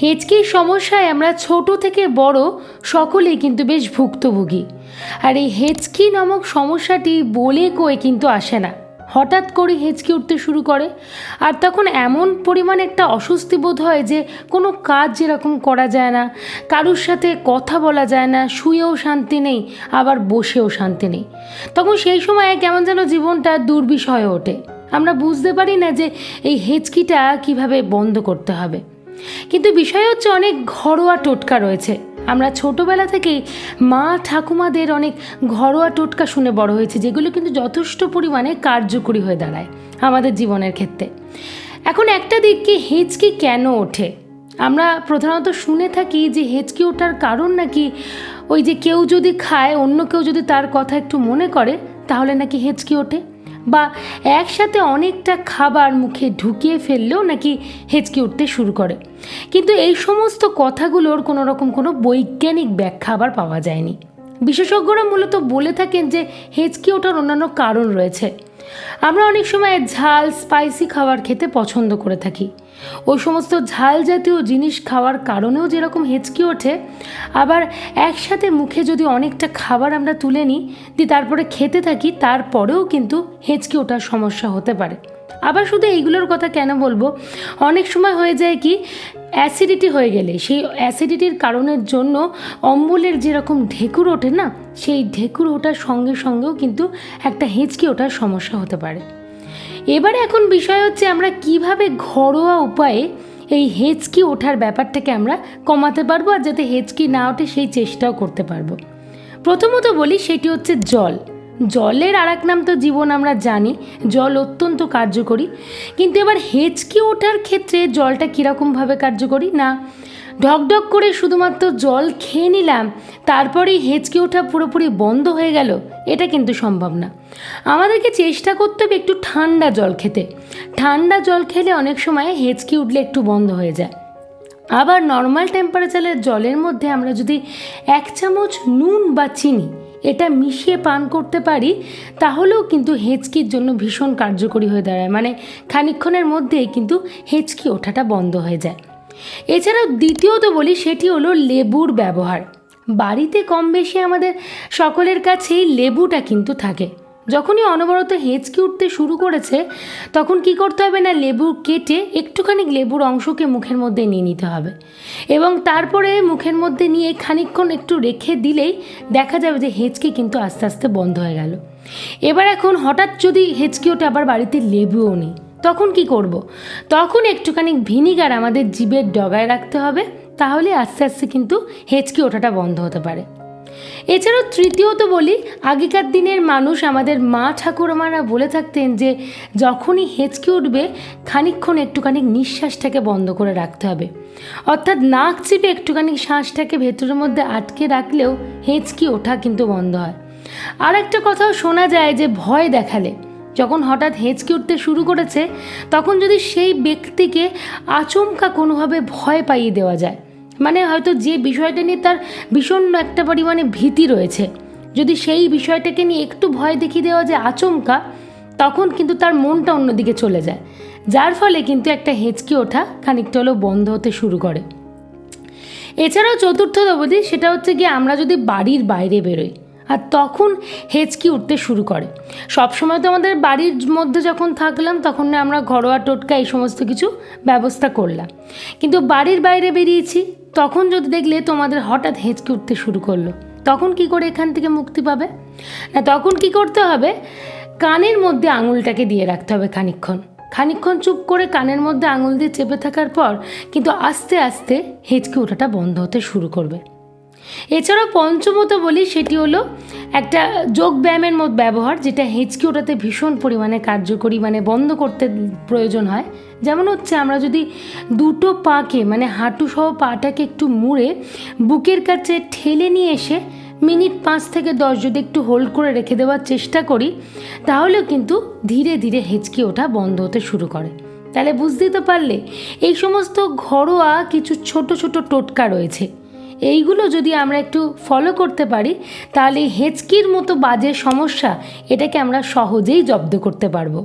হেঁচকির সমস্যায় আমরা ছোট থেকে বড় সকলেই কিন্তু বেশ ভুক্তভোগী। আর এই হেঁচকি নামক সমস্যাটি বলে কয়ে কিন্তু আসে না, হঠাৎ করে হেঁচকি উঠতে শুরু করে। আর তখন এমন পরিমাণে একটা অস্বস্তি বোধ হয় যে কোনো কাজ যেরকম করা যায় না, কারুর সাথে কথা বলা যায় না, শুয়েও শান্তি নেই, আবার বসেও শান্তি নেই। তখন সেই সময় কেমন যেন জীবনটা দুর্বিষহ হয়ে ওঠে। আমরা বুঝতে পারি না যে এই হেঁচকিটা কিভাবে বন্ধ করতে হবে। কিন্তু বিষয় হচ্ছে অনেক ঘরোয়া টোটকা রয়েছে। আমরা ছোটোবেলা থেকেই মা ঠাকুমাদের অনেক ঘরোয়া টোটকা শুনে বড় হয়েছে, যেগুলো কিন্তু যথেষ্ট পরিমাণে কার্যকরী হয়ে দাঁড়ায় আমাদের জীবনের ক্ষেত্রে। এখন একটা দিক কি, হেঁচকি কেন ওঠে? আমরা প্রধানত শুনে থাকি যে হেঁচকি ওঠার কারণ নাকি ওই যে কেউ যদি খায়, অন্য কেউ যদি তার কথা একটু মনে করে, তাহলে নাকি হেঁচকি ওঠে, বা একসাথে অনেকটা খাবার মুখে ঢুকিয়ে ফেললেও নাকি হেঁচকি উঠতে শুরু করে। কিন্তু এই সমস্ত কথাগুলোর কোনো বৈজ্ঞানিক ব্যাখ্যা আবার পাওয়া যায়নি। বিশেষজ্ঞরা মূলত বলে থাকেন যে হেঁচকি ওঠার অন্যান্য কারণ রয়েছে। আমরা অনেক সময় ঝাল স্পাইসি খাবার খেতে পছন্দ করে থাকি। ওই সমস্ত ঝাল জাতীয় জিনিস খাওয়ার কারণেও যেরকম হেঁচকি ওঠে, আবার একসাথে মুখে যদি অনেকটা খাবার আমরা তুলে নিই, তারপরে খেতে থাকি, তারপরেও কিন্তু হেঁচকি ওঠার সমস্যা হতে পারে। আবার শুধু এইগুলোর কথা কেন বলবো, অনেক সময় হয়ে যায় কি, অ্যাসিডিটি হয়ে গেলে সেই অ্যাসিডিটির কারণের জন্য অম্বলের যেরকম ঢেকুর ওঠে না, সেই ঢেকুর ওঠার সঙ্গে সঙ্গেও কিন্তু একটা হেঁচকি ওঠার সমস্যা হতে পারে। এবারে এখন বিষয় হচ্ছে আমরা কিভাবে ঘরোয়া উপায়ে এই হেঁচকি ওঠার ব্যাপারটাকে আমরা কমাতে পারবো, আর যাতে হেঁচকি না ওঠে সেই চেষ্টাও করতে পারবো। প্রথমত বলি, সেটি হচ্ছে জল। জলের আর এক নাম তো জীবন, আমরা জানি জল অত্যন্ত কার্যকরী। কিন্তু এবার হেঁচকি ওঠার ক্ষেত্রে জলটা কীরকমভাবে কার্যকরী না, ঢকঢক করে শুধুমাত্র জল খেয়ে নিলাম, তারপরেই হেঁচকি ওঠা পুরোপুরি বন্ধ হয়ে গেল, এটা কিন্তু সম্ভব না। আমাদেরকে চেষ্টা করতে হবে একটু ঠান্ডা জল খেতে। ঠান্ডা জল খেলে অনেক সময় হেঁচকি উঠলে একটু বন্ধ হয়ে যায়। আবার নর্মাল টেম্পারেচারের জলের মধ্যে আমরা যদি 1 চামচ নুন বা চিনি এটা মিশিয়ে পান করতে পারি, তাহলেও কিন্তু হেঁচকির জন্য ভীষণ কার্যকরী হয়ে দাঁড়ায়। মানে খানিকক্ষণের মধ্যেই কিন্তু হেঁচকি ওঠাটা বন্ধ হয়ে যায়। এছাড়াও দ্বিতীয়ত বলি, সেটি হলো লেবুর ব্যবহার। বাড়িতে কম বেশি আমাদের সকলের কাছেই লেবুটা কিন্তু থাকে। যখনই অনবরত হেঁচকি উঠতে শুরু করেছে, তখন কি করতে হবে না, লেবু কেটে একটুখানি লেবুর অংশকে মুখের মধ্যে নিয়ে নিতে হবে, এবং তারপরে মুখের মধ্যে নিয়ে খানিকক্ষণ একটু রেখে দিলেই দেখা যাবে যে হেঁচকি কিন্তু আস্তে আস্তে বন্ধ হয়ে গেল। এবার এখন হঠাৎ যদি হেঁচকি ওঠে, আবার বাড়িতে লেবুও নেই, তখন কি করব? তখন একটুখানি ভিনিগার আমাদের জিভের ডগায় রাখতে হবে, তাহলে আস্তে আস্তে কিন্তু হেঁচকি ওঠাটা বন্ধ হতে পারে। এছাড়াও তৃতীয়ত বলি, আগেকার দিনের মানুষ, আমাদের মা ঠাকুরমারা বলে থাকতেন যে যখনই হেঁচকি উঠবে, খানিকক্ষণ একটুখানি নিঃশ্বাসটাকে বন্ধ করে রাখতে হবে। অর্থাৎ নাক চিপে একটুখানি শ্বাসটাকে ভেতরের মধ্যে আটকে রাখলেও হেঁচকি ওঠা কিন্তু বন্ধ হয়। আর একটা কথাও শোনা যায় যে ভয় দেখালে, যখন হঠাৎ হেঁচকি উঠতে শুরু করেছে, তখন যদি সেই ব্যক্তিকে আচমকা কোনোভাবে ভয় পাইয়ে দেওয়া যায়, মানে হয়তো যে বিষয়টা নিয়ে তার ভীষণ একটা পরিমাণে ভীতি রয়েছে, যদি সেই বিষয়টাকে নিয়ে একটু ভয় দেখিয়ে দেওয়া যায় আচমকা, তখন কিন্তু তার মনটা অন্যদিকে চলে যায়, যার ফলে কিন্তু একটা হেঁচকি ওঠা খানিকটা হলেও বন্ধ হতে শুরু করে। এছাড়াও চতুর্থত বলি, সেটা হচ্ছে গিয়ে আমরা যদি বাড়ির বাইরে বেরোই আর তখন হেঁচকি উঠতে শুরু করে, সবসময় তো আমাদের বাড়ির মধ্যে যখন থাকলাম তখন আমরা ঘরোয়া টোটকা এই সমস্ত কিছু ব্যবস্থা করলাম, কিন্তু বাড়ির বাইরে বেরিয়েছি, তখন যদি দেখলে তোমাদের হঠাৎ হেঁচকি উঠতে শুরু করলো, তখন কি করে এখান থেকে মুক্তি পাবে না? তখন কি করতে হবে, কানের মধ্যে আঙুলটাকে দিয়ে রাখতে হবে খানিকক্ষণ চুপ করে কানের মধ্যে আঙুল দিয়ে চেপে থাকার পর কিন্তু আস্তে আস্তে হেঁচকি ওঠাটা বন্ধ হতে শুরু করবে। এছাড়াও পঞ্চমত বলি, সেটি হলো একটা যোগ ব্যায়ামের মধ্যে ব্যবহার, যেটা হেঁচকি ওঠাতে ভীষণ পরিমাণে কার্যকরী, মানে বন্ধ করতে প্রয়োজন হয়। যেমন হচ্ছে, আমরা যদি দুটো পাকে, মানে হাঁটু সহ পাটাকে একটু মুড়ে বুকের কাছে ঠেলে নিয়ে এসে মিনিট 5 থেকে 10 যদি একটু হোল্ড করে রেখে দেওয়ার চেষ্টা করি, তাহলেও কিন্তু ধীরে ধীরে হেঁচকি ওঠা বন্ধ হতে শুরু করে। তাহলে বুঝতেই তো পারলে, এই সমস্ত ঘরোয়া কিছু ছোট ছোট টোটকা রয়েছে, এইগুলো যদি আমরা একটু ফলো করতে পারি, তাহলে হেঁচকির মতো বাজে সমস্যা এটাকে আমরা সহজেই জব্দ করতে পারবো।